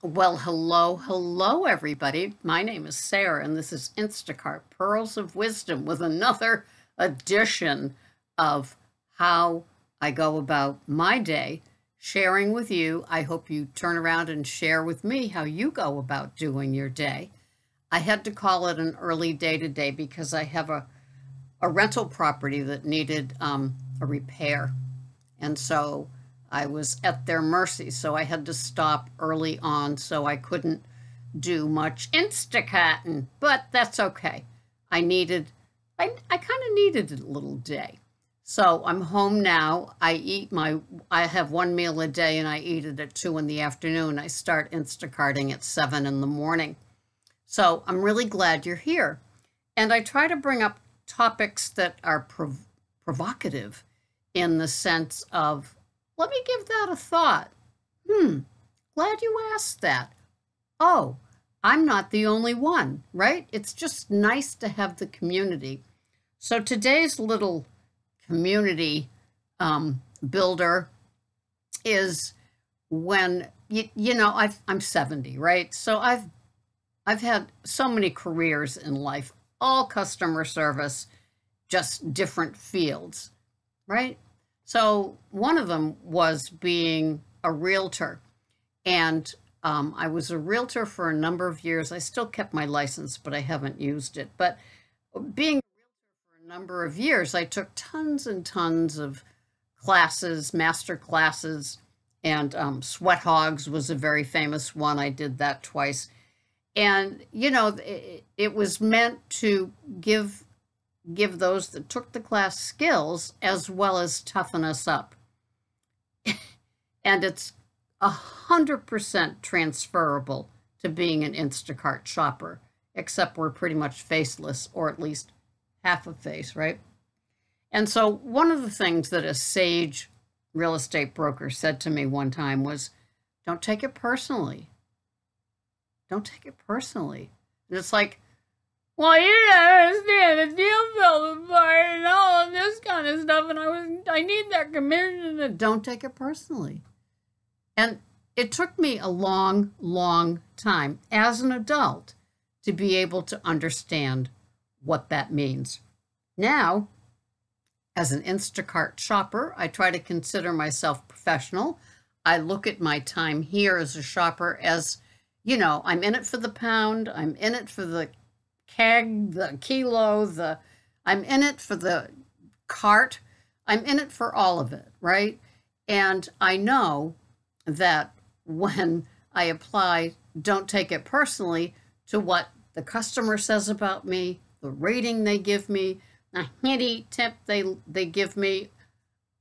Well, hello, everybody. My name is Sarah, and this is Instacart Pearls of Wisdom with another edition of how I go about my day, sharing with you. I hope you turn around and share with me how you go about doing your day. I had to call it an early day today because I have a rental property that needed a repair. And so I was at their mercy. So I had to stop early on so I couldn't do much Instacarting, but that's okay. I needed, I kind of needed a little day. So I'm home now. I have one meal a day and I eat it at 2 in the afternoon. I start Instacarting at 7 in the morning. So I'm really glad you're here. And I try to bring up topics that are provocative in the sense of, let me give that a thought. Glad you asked that. Oh, I'm not the only one, right? It's just nice to have the community. So today's little community builder is when I'm 70, right? So I've had so many careers in life, all customer service, just different fields, right? So one of them was being a realtor. And I was a realtor for a number of years. I still kept my license, but I haven't used it. But being a realtor for a number of years, I took tons and tons of classes, master classes, and Sweat Hogs was a very famous one. I did that twice. And, it was meant to give those that took the class skills as well as toughen us up. And it's 100% transferable to being an Instacart shopper, except we're pretty much faceless, or at least half a face, right? And so one of the things that a sage real estate broker said to me one time was, don't take it personally. Don't take it personally. And it's like, well, you don't understand the deal fell apart and all of this kind of stuff, and I need that commission. And don't take it personally. And it took me a long, long time as an adult to be able to understand what that means. Now, as an Instacart shopper, I try to consider myself professional. I look at my time here as a shopper as, I'm in it for the pound, I'm in it for the keg, the kilo, I'm in it for the cart, I'm in it for all of it, right? And I know that when I apply, don't take it personally to what the customer says about me, the rating they give me, the hitty tip they give me,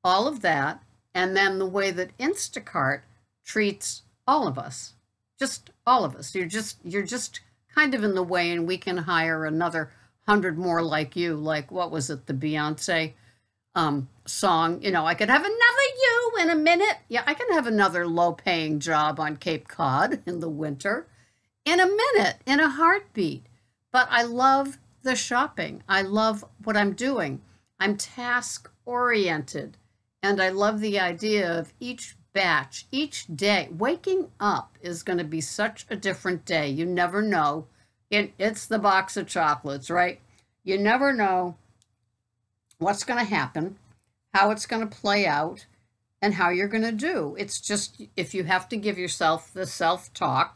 all of that, and then the way that Instacart treats all of us, just all of us. You're just kind of in the way, and we can hire another 100 more like you. Like, what was it, the Beyonce song? I could have another you in a minute. Yeah, I can have another low-paying job on Cape Cod in the winter in a minute, in a heartbeat. But I love the shopping. I love what I'm doing. I'm task-oriented, and I love the idea of each batch, each day. Waking up is going to be such a different day. You never know. It's the box of chocolates, right? You never know what's going to happen, how it's going to play out, and how you're going to do. It's just, if you have to give yourself the self-talk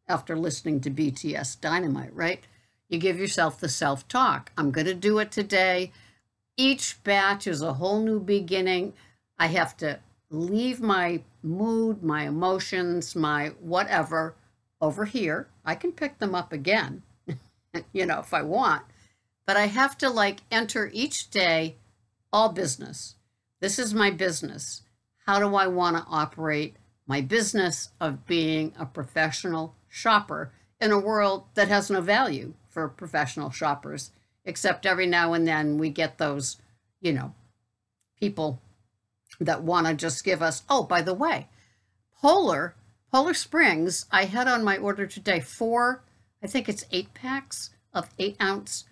after listening to BTS Dynamite, right? You give yourself the self-talk. I'm going to do it today. Each batch is a whole new beginning. I have to leave my mood, my emotions, my whatever over here. I can pick them up again, if I want. But I have to enter each day all business. This is my business. How do I want to operate my business of being a professional shopper in a world that has no value for professional shoppers, except every now and then we get those, people that want to just give us, oh, by the way, Polar Springs, I had on my order today 4, I think it's 8 packs of 8-ounce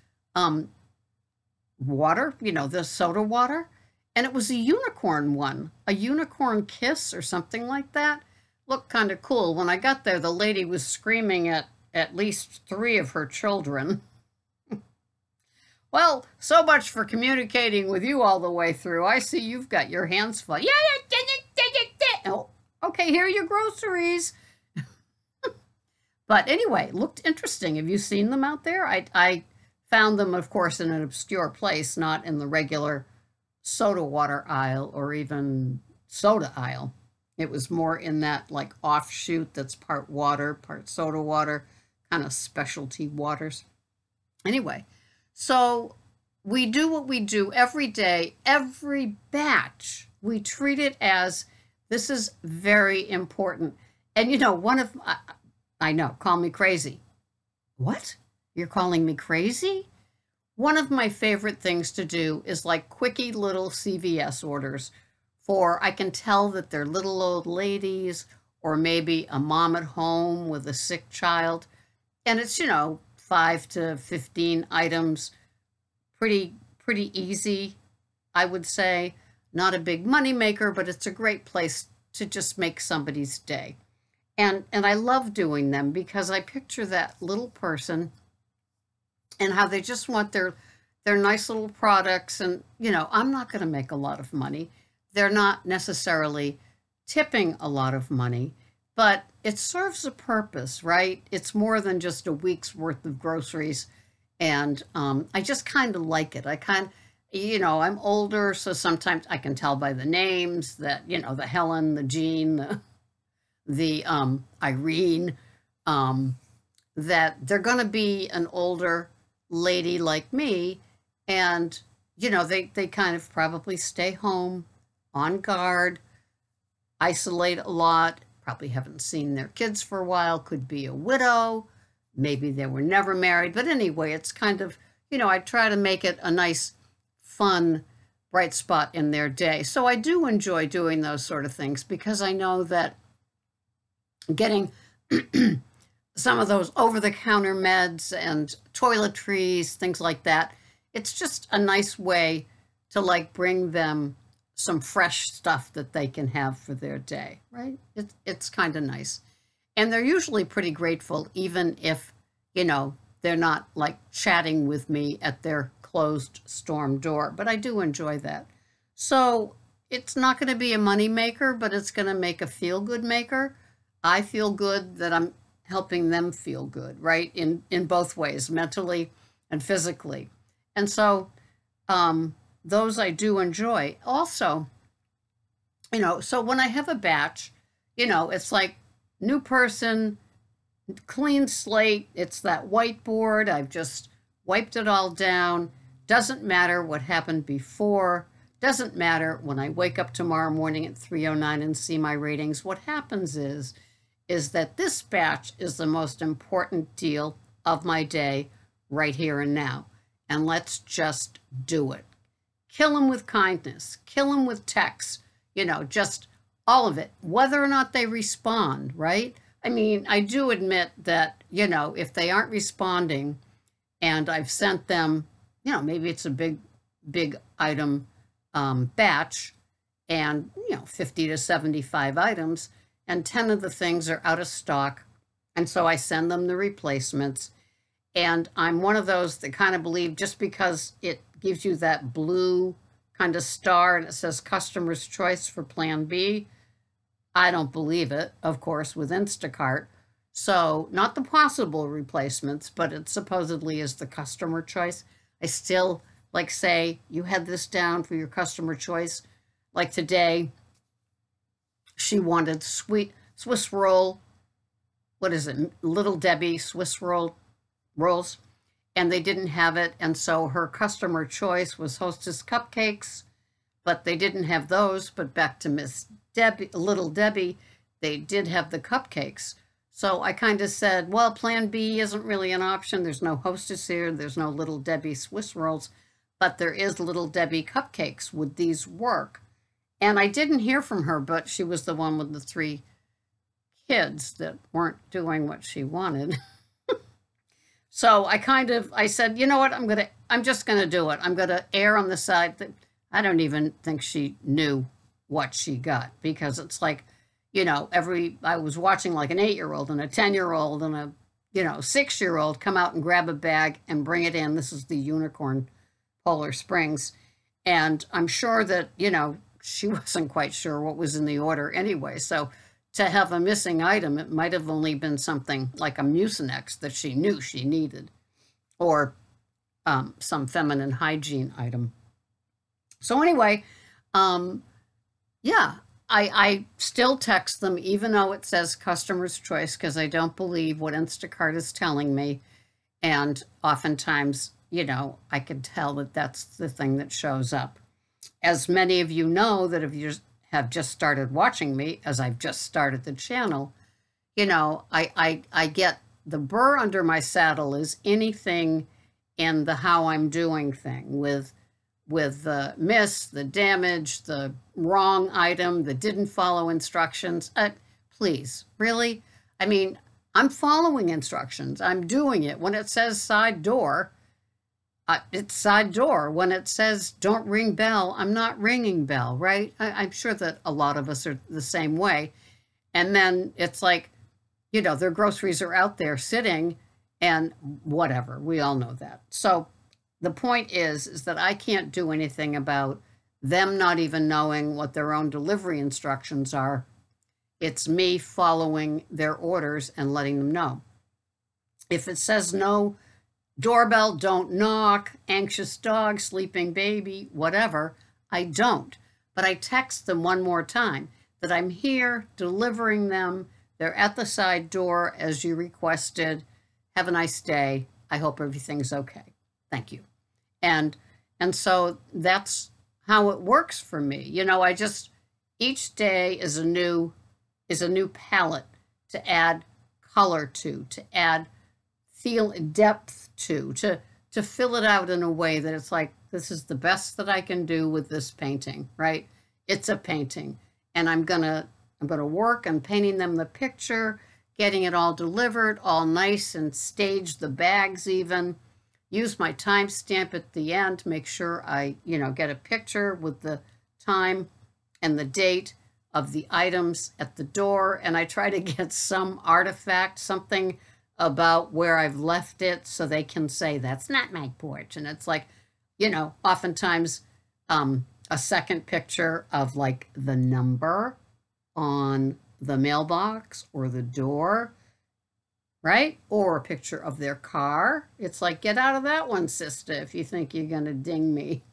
water, the soda water. And it was a unicorn one, a unicorn kiss or something like that. looked kind of cool. When I got there, the lady was screaming at least three of her children. Well, so much for communicating with you all the way through. I see you've got your hands full. Yeah, oh, okay, here are your groceries. But anyway, looked interesting. Have you seen them out there? I found them, of course, in an obscure place, not in the regular soda water aisle or even soda aisle. It was more in that like offshoot that's part water, part soda water, kind of specialty waters. Anyway, so we do what we do every day, every batch. We treat it as this is very important. And you know, I know, call me crazy. What? You're calling me crazy? One of my favorite things to do is like quickie little CVS orders for, I can tell that they're little old ladies or maybe a mom at home with a sick child. And it's, 5 to 15 items, pretty easy, I would say. Not a big money maker, but it's a great place to just make somebody's day. And I love doing them because I picture that little person and how they just want their nice little products. And, I'm not going to make a lot of money. They're not necessarily tipping a lot of money, but it serves a purpose, right? It's more than just a week's worth of groceries. And I just kind of like it. I'm older, so sometimes I can tell by the names that, the Helen, the Jean, the Irene, that they're going to be an older lady like me. And, they kind of probably stay home, on guard, isolate a lot, probably haven't seen their kids for a while, could be a widow, maybe they were never married. But anyway, it's kind of, I try to make it a nice, fun, bright spot in their day. So I do enjoy doing those sort of things because I know that getting some of those over-the-counter meds and toiletries, things like that, it's just a nice way to like bring them some fresh stuff that they can have for their day, right? It's kind of nice. And they're usually pretty grateful, even if, they're not like chatting with me at their closed storm door, but I do enjoy that. So it's not going to be a money maker, but it's going to make a feel-good maker. I feel good that I'm helping them feel good, right? In both ways, mentally and physically. And so those I do enjoy. Also, so when I have a batch, it's like new person, clean slate. It's that whiteboard. I've just wiped it all down. Doesn't matter what happened before. Doesn't matter when I wake up tomorrow morning at 3:09 and see my ratings. What happens is that this batch is the most important deal of my day right here and now. And let's just do it. Kill them with kindness. Kill them with texts. Just all of it. Whether or not they respond, right? I mean, I do admit that, if they aren't responding and I've sent them, maybe it's a big item batch and, 50 to 75 items, and 10 of the things are out of stock. And so I send them the replacements. And I'm one of those that kind of believe just because it gives you that blue kind of star and it says customer's choice for plan B, I don't believe it, of course, with Instacart. So not the possible replacements, but it supposedly is the customer choice. I still say, you had this down for your customer choice. Like today, she wanted sweet Swiss roll. What is it? Little Debbie Swiss rolls. And they didn't have it. And so her customer choice was Hostess cupcakes, but they didn't have those. But back to Little Debbie, they did have the cupcakes. So I kind of said, well, plan B isn't really an option. There's no Hostess here. There's no Little Debbie Swiss rolls, but there is Little Debbie cupcakes. Would these work? And I didn't hear from her, but she was the one with the 3 kids that weren't doing what she wanted. So I said, you know what, I'm just going to do it. I'm going to err on the side that I don't even think she knew what she got, because it's like, I was watching like an 8-year-old and a 10-year-old and a 6-year-old come out and grab a bag and bring it in. This is the Unicorn Polar Springs. And I'm sure that, she wasn't quite sure what was in the order anyway. So to have a missing item, it might have only been something like a Mucinex that she knew she needed, or some feminine hygiene item. So anyway, yeah, I still text them, even though it says customer's choice, because I don't believe what Instacart is telling me. And oftentimes, I can tell that that's the thing that shows up. As many of you know that have just started watching me, as I've just started the channel, I get the burr under my saddle is anything in the how I'm doing thing with the miss, the damage, the wrong item, that didn't follow instructions. Please, really? I mean, I'm following instructions. I'm doing it. When it says side door, it's side door. When it says don't ring bell, I'm not ringing bell, right? I'm sure that a lot of us are the same way. And then it's like, their groceries are out there sitting and whatever. We all know that. So the point is that I can't do anything about them not even knowing what their own delivery instructions are. It's me following their orders and letting them know. If it says no doorbell, don't knock, anxious dog, sleeping baby, whatever, I don't. But I text them one more time that I'm here delivering them. They're at the side door as you requested. Have a nice day. I hope everything's okay. Thank you. And so that's how it works for me. Each day is a new palette to add color to add feel depth to fill it out in a way that it's like, this is the best that I can do with this painting, right? It's a painting, and I'm gonna work on painting them the picture, getting it all delivered, all nice and stage the bags even. Use my timestamp at the end to make sure I, get a picture with the time and the date of the items at the door. And I try to get some artifact, something about where I've left it, so they can say, that's not my porch. And it's like, oftentimes a second picture of like the number on the mailbox or the door, right? Or a picture of their car. It's like, get out of that one, sister, if you think you're going to ding me.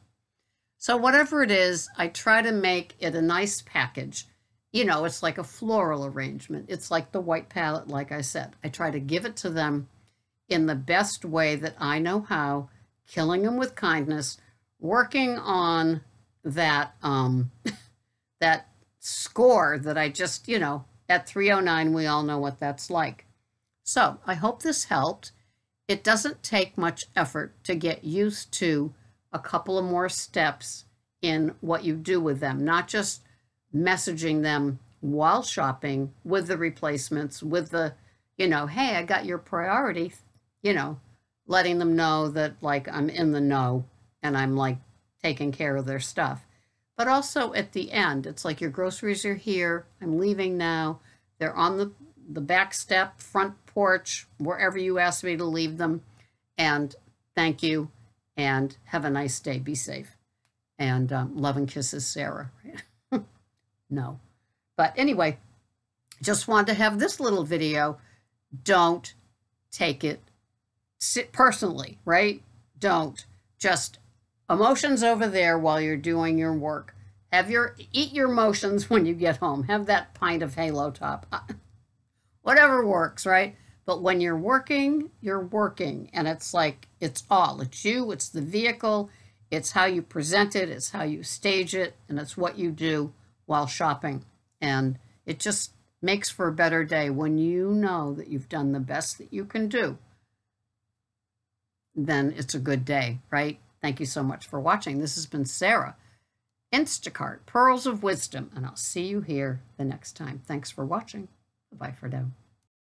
So whatever it is, I try to make it a nice package. It's like a floral arrangement. It's like the white palette, like I said. I try to give it to them in the best way that I know how, killing them with kindness, working on that that score that I just, at 309, we all know what that's like. So I hope this helped. It doesn't take much effort to get used to a couple of more steps in what you do with them, not just messaging them while shopping with the replacements, with the, hey, I got your priority, letting them know that like I'm in the know and I'm like taking care of their stuff. But also at the end, it's like your groceries are here. I'm leaving now. They're on the back step, front porch, wherever you asked me to leave them. And thank you and have a nice day. Be safe. And love and kisses, Sarah. No. But anyway, just wanted to have this little video. Don't take it personally, right? Don't. Just emotions over there while you're doing your work. Eat your emotions when you get home. Have that pint of Halo Top. Whatever works, right? But when you're working, and it's like, it's you, it's the vehicle, it's how you present it, it's how you stage it, and it's what you do while shopping. And it just makes for a better day when you know that you've done the best that you can do. Then it's a good day, right? Thank you so much for watching. This has been Sarah, Instacart, Pearls of Wisdom, and I'll see you here the next time. Thanks for watching. Bye for now.